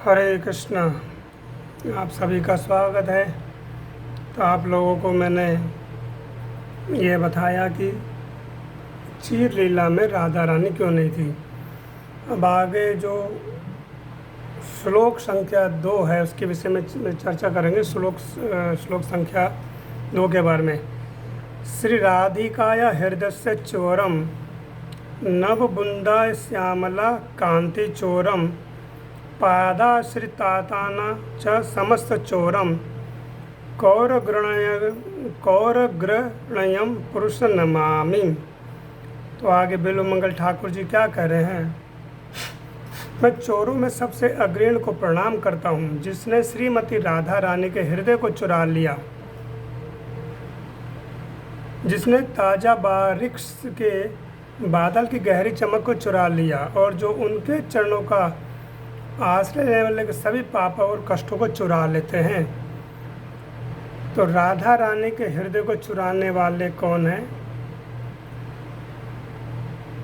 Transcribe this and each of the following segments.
हरे कृष्णा। आप सभी का स्वागत है। तो आप लोगों को मैंने ये बताया कि चीर लीला में राधा रानी क्यों नहीं थी। अब आगे जो श्लोक संख्या 2 है उसके विषय में चर्चा करेंगे। श्लोक संख्या 2 के बारे में। श्री राधिकाया हृदय से चोरम नव बुंदा श्यामला कांति चोरम पादाश्रिताताना च समस्त चोरम कौरग्रणयम पुरुष नमामि। तो आगे बिल्वमंगल ठाकुर जी क्या कह रहे हैं। मैं चोरों में सबसे अग्रणी को प्रणाम करता हूँ जिसने श्रीमती राधा रानी के हृदय को चुरा लिया, जिसने ताजा बारिश के बादल की गहरी चमक को चुरा लिया और जो उनके चरणों का आश्रय लेने वाले के सभी पाप और कष्टों को चुरा लेते हैं। तो राधा रानी के हृदय को चुराने वाले कौन हैं?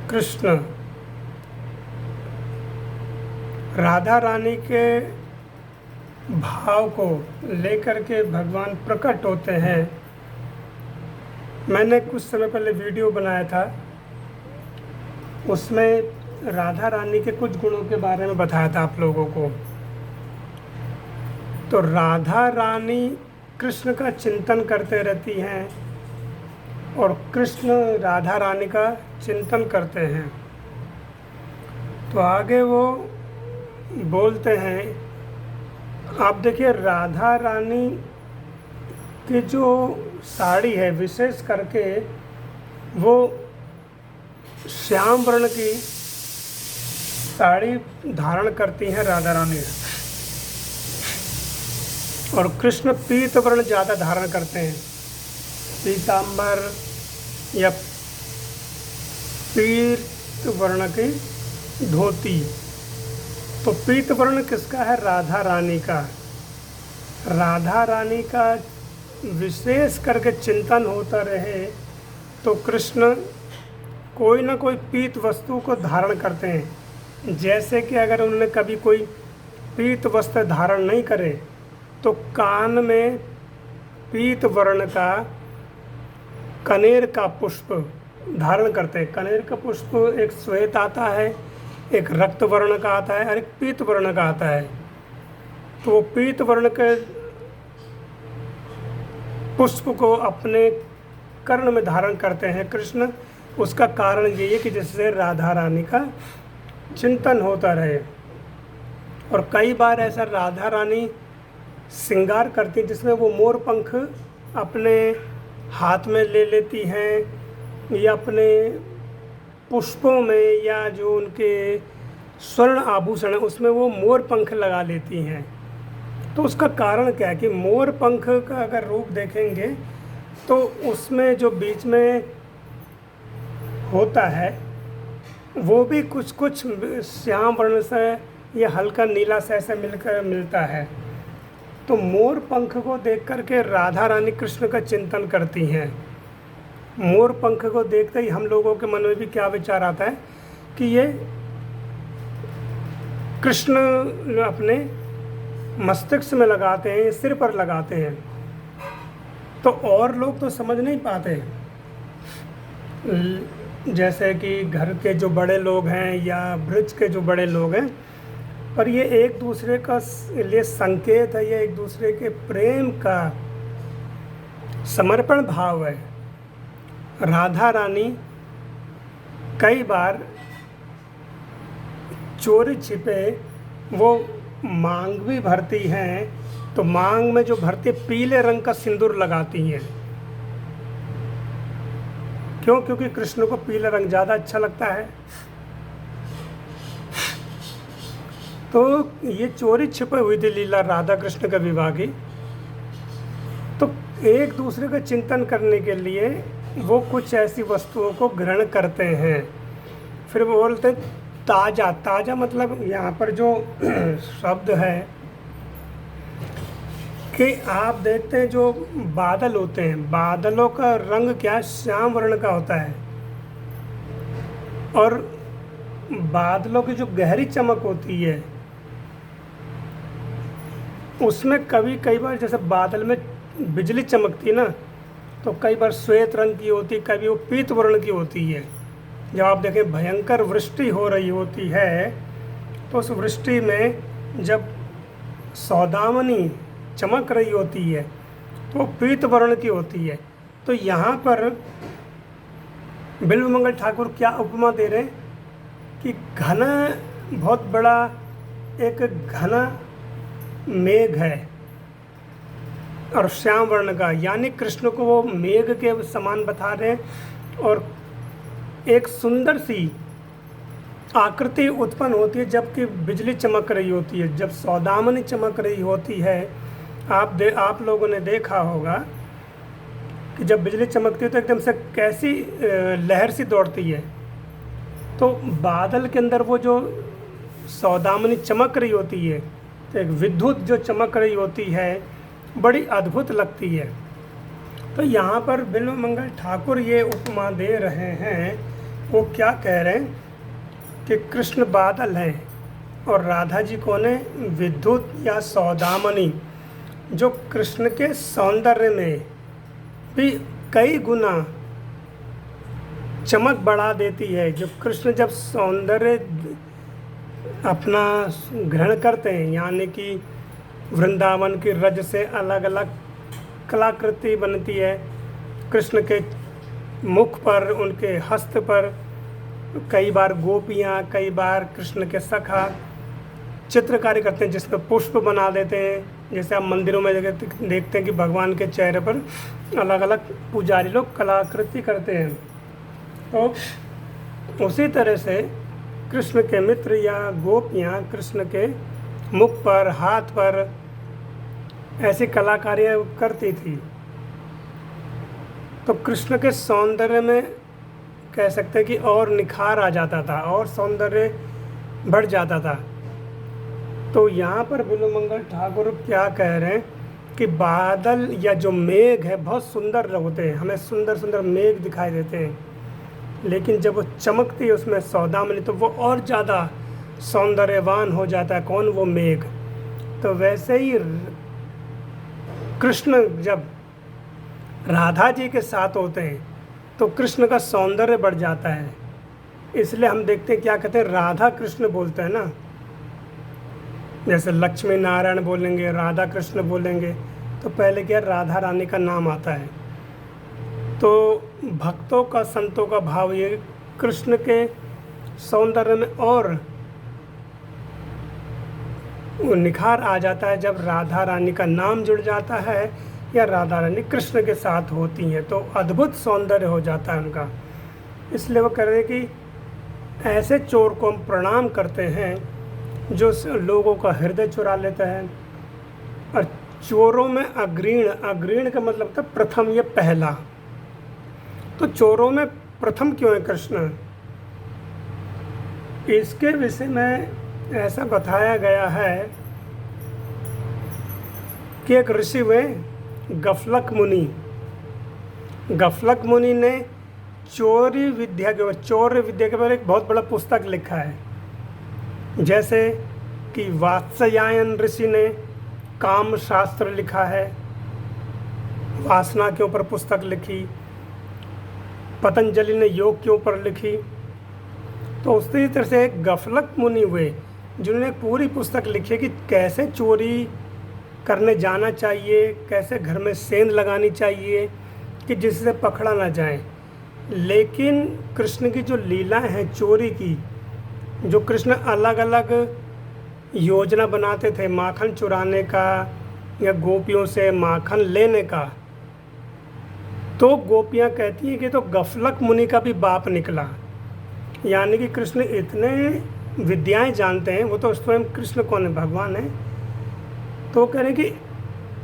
कृष्ण। राधा रानी के भाव को लेकर के भगवान प्रकट होते हैं। मैंने कुछ समय पहले वीडियो बनाया था, उसमें राधा रानी के कुछ गुणों के बारे में बताया था आप लोगों को। तो राधा रानी कृष्ण का चिंतन करते रहती हैं और कृष्ण राधा रानी का चिंतन करते हैं। तो आगे वो बोलते हैं, आप देखिए राधा रानी की जो साड़ी है विशेष करके वो श्याम वर्ण की साड़ी धारण करती हैं राधा रानी, और कृष्ण पीत वर्ण ज़्यादा धारण करते हैं, पीतांबर या पीत वर्ण की धोती। तो पीत वर्ण किसका है? राधा रानी का। राधा रानी का विशेष करके चिंतन होता रहे तो कृष्ण कोई ना कोई पीत वस्तु को धारण करते हैं। जैसे कि अगर उन्होंने कभी कोई पीत वस्त्र धारण नहीं करे तो कान में पीत वर्ण का कनेर का पुष्प धारण करते हैं। कनेर का पुष्प एक श्वेत आता है, एक रक्त वर्ण का आता है और एक पीत वर्ण का आता है। तो वो पीत वर्ण के पुष्प को अपने कर्ण में धारण करते हैं कृष्ण। उसका कारण ये है कि जिससे राधा रानी का चिंतन होता रहे। और कई बार ऐसा राधा रानी श्रृंगार करती जिसमें वो मोर पंख अपने हाथ में ले लेती हैं या अपने पुष्पों में या जो उनके स्वर्ण आभूषण है उसमें वो मोर पंख लगा लेती हैं। तो उसका कारण क्या है कि मोर पंख का अगर रूप देखेंगे तो उसमें जो बीच में होता है वो भी कुछ कुछ श्याम वर्ण से या हल्का नीला से ऐसा मिलता है। तो मोर पंख को देख करके राधा रानी कृष्ण का चिंतन करती हैं। मोर पंख को देखते ही हम लोगों के मन में भी क्या विचार आता है कि ये कृष्ण अपने मस्तिष्क में लगाते हैं, ये सिर पर लगाते हैं। तो और लोग तो समझ नहीं पाते, जैसे कि घर के जो बड़े लोग हैं या ब्रज के जो बड़े लोग हैं, पर ये एक दूसरे का लिए संकेत है, ये एक दूसरे के प्रेम का समर्पण भाव है। राधा रानी कई बार चोरी छिपे वो मांग भी भरती हैं, तो मांग में जो भरती पीले रंग का सिंदूर लगाती हैं। क्यों? क्योंकि कृष्ण को पीला रंग ज़्यादा अच्छा लगता है। तो ये चोरी छिपी हुई थी लीला राधा कृष्ण का विवाह की। तो एक दूसरे का चिंतन करने के लिए वो कुछ ऐसी वस्तुओं को ग्रहण करते हैं। फिर वो बोलते हैं ताजा। ताजा मतलब यहाँ पर जो शब्द है कि आप देखते हैं जो बादल होते हैं, बादलों का रंग क्या श्याम वर्ण का होता है, और बादलों की जो गहरी चमक होती है उसमें कई बार जैसे बादल में बिजली चमकती ना, तो कई बार श्वेत रंग की होती, कभी वो पीत वर्ण की होती है। जब आप देखें भयंकर वृष्टि हो रही होती है, तो उस वृष्टि में जब सौदामनी चमक रही होती है तो वो पीत वर्ण की होती है। तो यहाँ पर बिल्वमंगल ठाकुर क्या उपमा दे रहे हैं कि घना, बहुत बड़ा एक घना मेघ है और श्याम वर्ण का, यानी कृष्ण को वो मेघ के समान बता रहे हैं। और एक सुंदर सी आकृति उत्पन्न होती है जबकि बिजली चमक रही होती है, जब सौदामनी चमक रही होती है। आप लोगों ने देखा होगा कि जब बिजली चमकती है तो एकदम से कैसी लहर सी दौड़ती है। तो बादल के अंदर वो जो सौदामनी चमक रही होती है, तो एक विद्युत जो चमक रही होती है, बड़ी अद्भुत लगती है। तो यहाँ पर बिल्वमंगल ठाकुर ये उपमा दे रहे हैं। वो क्या कह रहे हैं कि कृष्ण बादल हैं और राधा जी कौन है? विद्युत या सौदामनी, जो कृष्ण के सौंदर्य में भी कई गुना चमक बढ़ा देती है। जो कृष्ण जब सौंदर्य अपना ग्रहण करते हैं, यानी कि वृंदावन की रज से अलग अलग कलाकृति बनती है। कृष्ण के मुख पर, उनके हस्त पर कई बार गोपियाँ, कई बार कृष्ण के सखा चित्रकारी करते हैं, जिसमें पुष्प बना देते हैं। जैसे आप मंदिरों में देखते हैं कि भगवान के चेहरे पर अलग अलग पुजारी लोग कलाकृति करते हैं। तो उसी तरह से कृष्ण के मित्र या गोपियाँ कृष्ण के मुख पर, हाथ पर ऐसी कलाकारियाँ करती थी। तो कृष्ण के सौंदर्य में कह सकते हैं कि और निखार आ जाता था और सौंदर्य बढ़ जाता था। तो यहाँ पर बिल्वमंगल ठाकुर क्या कह रहे हैं कि बादल या जो मेघ है बहुत सुंदर होते हैं, हमें सुंदर सुंदर मेघ दिखाई देते हैं, लेकिन जब वो चमकती है उसमें सौदामनी, तो वो और ज़्यादा सौंदर्यवान हो जाता है। कौन? वो मेघ। तो वैसे ही कृष्ण जब राधा जी के साथ होते हैं तो कृष्ण का सौंदर्य बढ़ जाता है। इसलिए हम देखते हैं क्या कहते हैं, राधा कृष्ण बोलते हैं ना। जैसे लक्ष्मी नारायण बोलेंगे, राधा कृष्ण बोलेंगे, तो पहले क्या राधा रानी का नाम आता है। तो भक्तों का, संतों का भाव ये कृष्ण के सौंदर्य में और निखार आ जाता है जब राधा रानी का नाम जुड़ जाता है या राधा रानी कृष्ण के साथ होती हैं, तो अद्भुत सौंदर्य हो जाता है उनका। इसलिए वो कह रहे हैं कि ऐसे चोर को हम प्रणाम करते हैं जो लोगों का हृदय चुरा लेता है। और चोरों में अग्रीण, अग्रीण का मतलब था प्रथम, ये पहला। तो चोरों में प्रथम क्यों है कृष्ण? इसके विषय में ऐसा बताया गया है कि एक ऋषि हुए गफलक मुनि। गफलक मुनि ने चौर्य विद्या के ऊपर एक बहुत बड़ा पुस्तक लिखा है। जैसे कि वात्स्यायन ऋषि ने काम शास्त्र लिखा है, वासना के ऊपर पुस्तक लिखी। पतंजलि ने योग के ऊपर लिखी। तो उसी तरह से एक गफलक मुनि हुए जिन्होंने पूरी पुस्तक लिखी कि कैसे चोरी करने जाना चाहिए, कैसे घर में सेंध लगानी चाहिए कि जिससे पकड़ा ना जाए। लेकिन कृष्ण की जो लीलाएं हैं चोरी की, जो कृष्ण अलग अलग योजना बनाते थे माखन चुराने का या गोपियों से माखन लेने का, तो गोपियाँ कहती हैं कि तो गफलक मुनि का भी बाप निकला। यानी कि कृष्ण इतने विद्याएं जानते हैं, वो तो स्वयं कृष्ण कौन है? भगवान है। तो कह रहे कि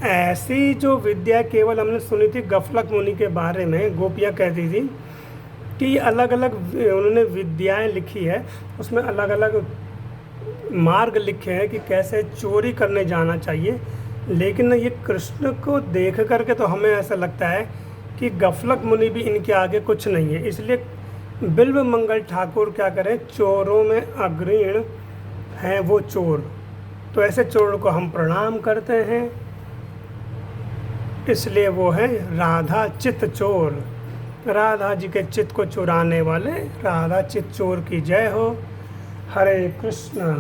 ऐसी जो विद्या केवल हमने सुनी थी गफलक मुनि के बारे में, गोपियाँ कहती थी कि अलग अलग उन्होंने विद्याएं लिखी है, उसमें अलग अलग मार्ग लिखे हैं कि कैसे चोरी करने जाना चाहिए। लेकिन ये कृष्ण को देख करके तो हमें ऐसा लगता है कि गफलक मुनि भी इनके आगे कुछ नहीं है। इसलिए बिल्वमंगल ठाकुर क्या करें, चोरों में अग्रीण हैं वो चोर। तो ऐसे चोर को हम प्रणाम करते हैं, इसलिए वो है राधा चित चोर। राधा जी के चित्त को चुराने वाले राधा चित चोर की जय हो। हरे कृष्ण।